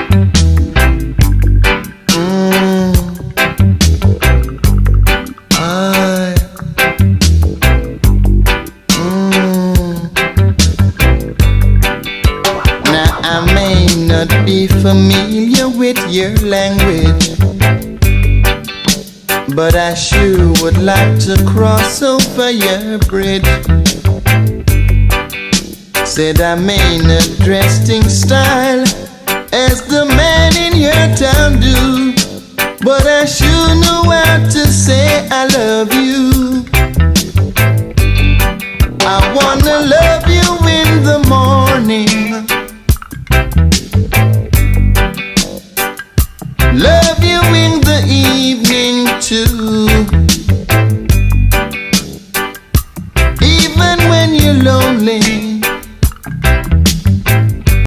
Now I may not be familiar with your language, but I sure would like to cross over your bridge. Said I may not dress in style as the man in your town do, but I sure know how to say I love you.